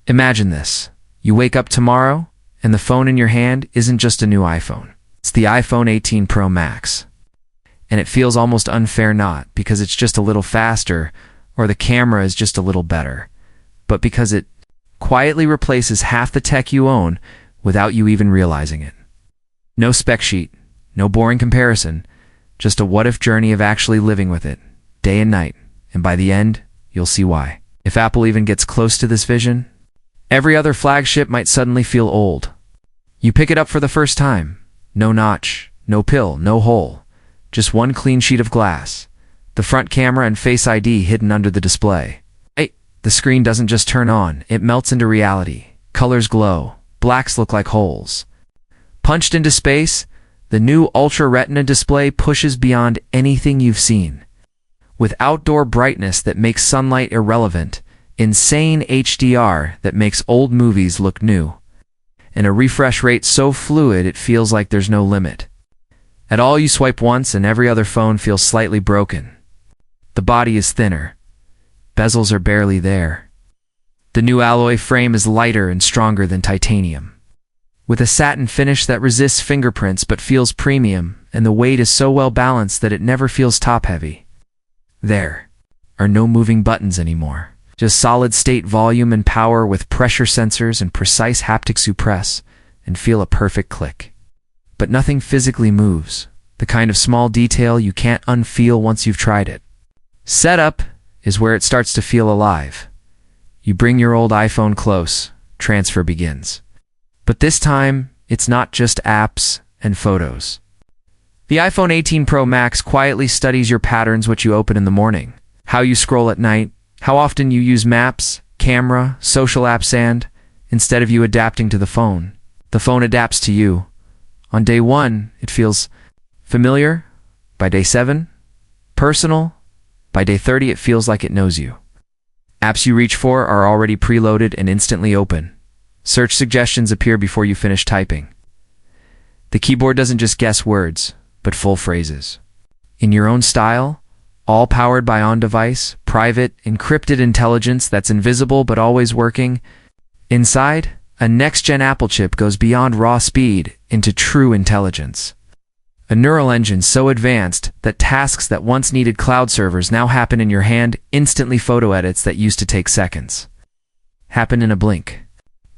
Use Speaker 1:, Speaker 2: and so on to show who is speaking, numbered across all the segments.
Speaker 1: Imagine this. You wake up tomorrow, and the phone in your hand isn't just a new iPhone. It's the iPhone 18 Pro Max. And it feels almost unfair, not because it's just a little faster or the camera is just a little better, but because it quietly replaces half the tech you own without you even realizing it. No spec sheet, no boring comparison, just a what-if journey of actually living with it, day and night, and by the end, you'll see why. If Apple even gets close to this vision, every other flagship might suddenly feel old. You pick it up for the first time. No notch, no pill, no hole. Just one clean sheet of glass. The front camera and Face ID hidden under the display. The screen doesn't just turn on, it melts into reality. Colors glow. Blacks look like holes. Punched into space, the new Ultra Retina display pushes beyond anything you've seen. With outdoor brightness that makes sunlight irrelevant, insane HDR that makes old movies look new, and a refresh rate so fluid it feels like there's no limit. At all, you swipe once and every other phone feels slightly broken. The body is thinner. Bezels are barely there. The new alloy frame is lighter and stronger than titanium, with a satin finish that resists fingerprints but feels premium, and the weight is so well balanced that it never feels top-heavy. There are no moving buttons anymore. Just solid-state volume and power with pressure sensors and precise haptics. You press and feel a perfect click. But nothing physically moves, the kind of small detail you can't unfeel once you've tried it. Setup is where it starts to feel alive. You bring your old iPhone close, transfer begins. But this time, it's not just apps and photos. The iPhone 18 Pro Max quietly studies your patterns: what you open in the morning, how you scroll at night, how often you use maps, camera, social apps, and, instead of you adapting to the phone adapts to you. On day 1, it feels familiar. By day 7, personal. By day 30, it feels like it knows you. Apps you reach for are already preloaded and instantly open. Search suggestions appear before you finish typing. The keyboard doesn't just guess words, but full phrases. In your own style, all powered by on-device, private, encrypted intelligence that's invisible but always working. Inside, a next-gen Apple chip goes beyond raw speed into true intelligence. A neural engine so advanced that tasks that once needed cloud servers now happen in your hand instantly. Photo edits that used to take seconds happen in a blink.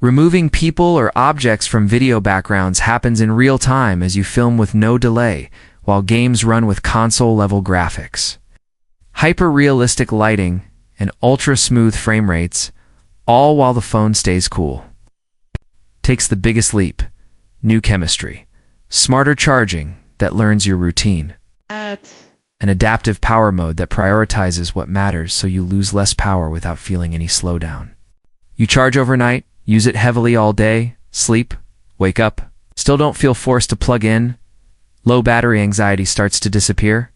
Speaker 1: Removing people or objects from video backgrounds happens in real time as you film with no delay, while games run with console-level graphics. Hyper-realistic lighting and ultra-smooth frame rates, all while the phone stays cool. Takes the biggest leap. New chemistry. Smarter charging that learns your routine. An adaptive power mode that prioritizes what matters so you lose less power without feeling any slowdown. You charge overnight, use it heavily all day, sleep, wake up, still don't feel forced to plug in. Low battery anxiety starts to disappear.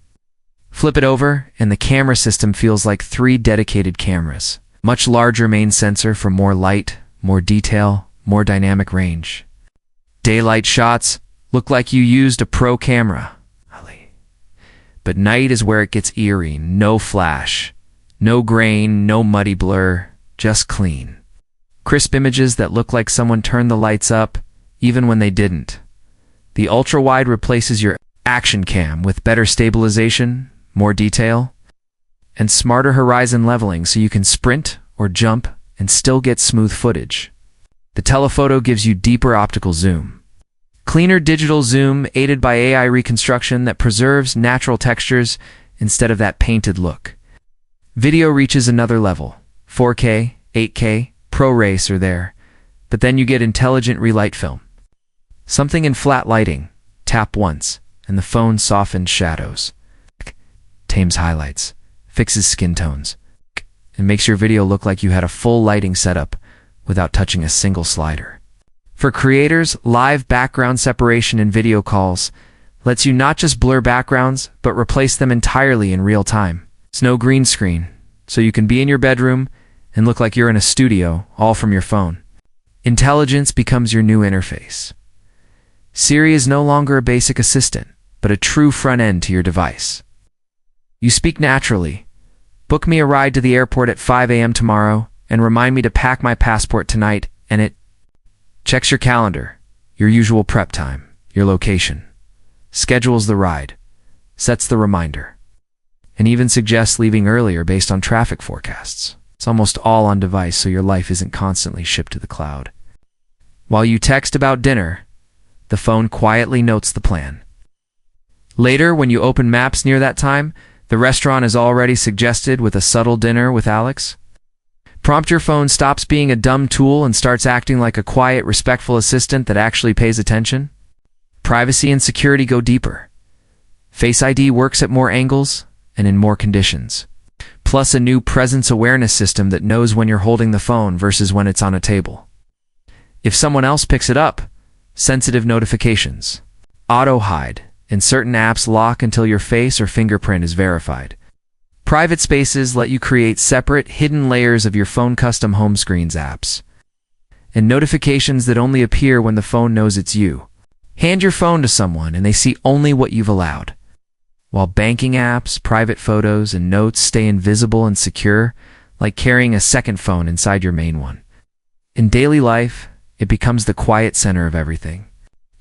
Speaker 1: Flip it over, and the camera system feels like 3 dedicated cameras. Much larger main sensor for more light, more detail, more dynamic range. Daylight shots look like you used a pro camera. But night is where it gets eerie. No flash, no grain, no muddy blur, just clean. Crisp images that look like someone turned the lights up, even when they didn't. The ultra-wide replaces your action cam with better stabilization, more detail, and smarter horizon leveling so you can sprint or jump and still get smooth footage. The telephoto gives you deeper optical zoom. Cleaner digital zoom aided by AI reconstruction that preserves natural textures instead of that painted look. Video reaches another level. 4K, 8K, ProRes are there, but then you get intelligent relight film. Something in flat lighting. Tap once, and the phone softens shadows. Tames highlights, fixes skin tones, and makes your video look like you had a full lighting setup without touching a single slider. For creators, live background separation in video calls lets you not just blur backgrounds, but replace them entirely in real time. It's no green screen, so you can be in your bedroom and look like you're in a studio, all from your phone. Intelligence becomes your new interface. Siri is no longer a basic assistant, but a true front end to your device. You speak naturally. Book me a ride to the airport at 5 a.m. tomorrow, and remind me to pack my passport tonight, and it checks your calendar, your usual prep time, your location, schedules the ride, sets the reminder, and even suggests leaving earlier based on traffic forecasts. It's almost all on device, so your life isn't constantly shipped to the cloud. While you text about dinner, the phone quietly notes the plan. Later, when you open maps near that time, the restaurant is already suggested with a subtle dinner with Alex. Prompt your phone stops being a dumb tool and starts acting like a quiet, respectful assistant that actually pays attention. Privacy and security go deeper. Face ID works at more angles and in more conditions. Plus a new presence awareness system that knows when you're holding the phone versus when it's on a table. If someone else picks it up, sensitive notifications, auto hide, and certain apps lock until your face or fingerprint is verified. Private spaces let you create separate, hidden layers of your phone custom home screens apps. And notifications that only appear when the phone knows it's you. Hand your phone to someone and they see only what you've allowed. While banking apps, private photos, and notes stay invisible and secure, like carrying a second phone inside your main one. In daily life, it becomes the quiet center of everything.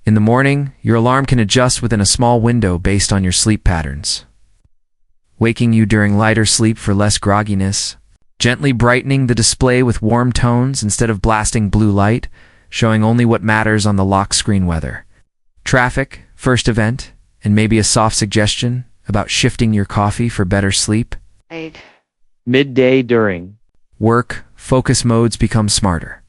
Speaker 1: In the morning, your alarm can adjust within a small window based on your sleep patterns, waking you during lighter sleep for less grogginess, gently brightening the display with warm tones instead of blasting blue light, showing only what matters on the lock screen weather. Traffic, first event, and maybe a soft suggestion about shifting your coffee for better sleep.
Speaker 2: 8.
Speaker 3: Midday during.
Speaker 1: Work, focus modes become smarter.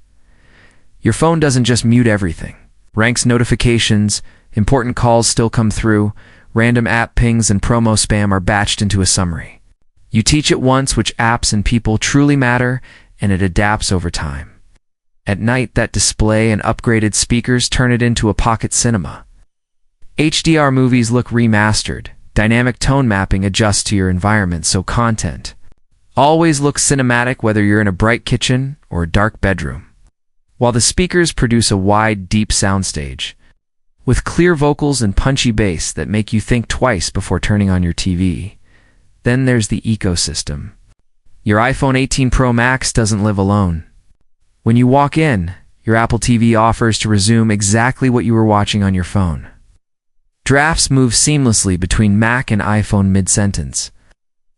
Speaker 1: Your phone doesn't just mute everything. Ranks notifications, important calls still come through, random app pings and promo spam are batched into a summary. You teach it once which apps and people truly matter, and it adapts over time. At night, that display and upgraded speakers turn it into a pocket cinema. HDR movies look remastered. Dynamic tone mapping adjusts to your environment, so content always looks cinematic whether you're in a bright kitchen or a dark bedroom. While the speakers produce a wide, deep soundstage, with clear vocals and punchy bass that make you think twice before turning on your TV. Then there's the ecosystem. Your iPhone 18 Pro Max doesn't live alone. When you walk in, your Apple TV offers to resume exactly what you were watching on your phone. Drafts move seamlessly between Mac and iPhone mid-sentence.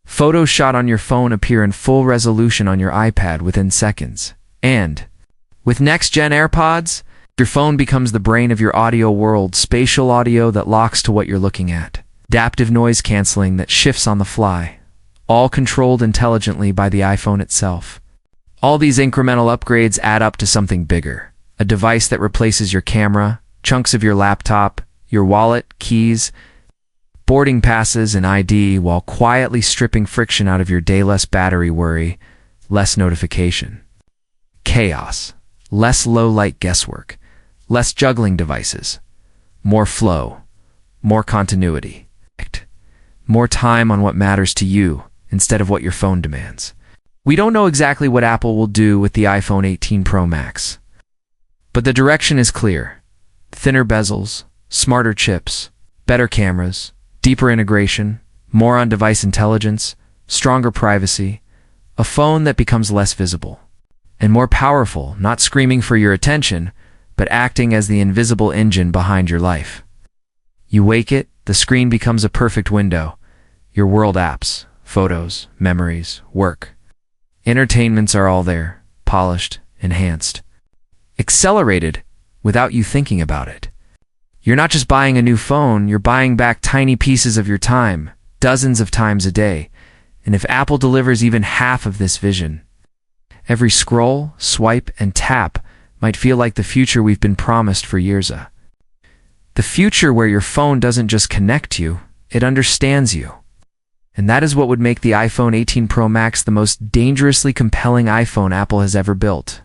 Speaker 1: Photos shot on your phone appear in full resolution on your iPad within seconds. And with next-gen AirPods, your phone becomes the brain of your audio world, spatial audio that locks to what you're looking at, adaptive noise canceling that shifts on the fly, all controlled intelligently by the iPhone itself. All these incremental upgrades add up to something bigger, a device that replaces your camera, chunks of your laptop, your wallet, keys, boarding passes, and ID while quietly stripping friction out of your day. Less battery worry, less notification. Chaos. Less low-light guesswork, less juggling devices, more flow, more continuity, more time on what matters to you instead of what your phone demands. We don't know exactly what Apple will do with the iPhone 18 Pro Max, but the direction is clear. Thinner bezels, smarter chips, better cameras, deeper integration, more on-device intelligence, stronger privacy, a phone that becomes less visible and more powerful, not screaming for your attention, but acting as the invisible engine behind your life. You wake it, the screen becomes a perfect window. Your world apps, photos, memories, work. Entertainments are all there, polished, enhanced, accelerated without you thinking about it. You're not just buying a new phone, you're buying back tiny pieces of your time, dozens of times a day. And if Apple delivers even half of this vision, every scroll, swipe, and tap might feel like the future we've been promised for years. The future where your phone doesn't just connect you, it understands you. And that is what would make the iPhone 18 Pro Max the most dangerously compelling iPhone Apple has ever built.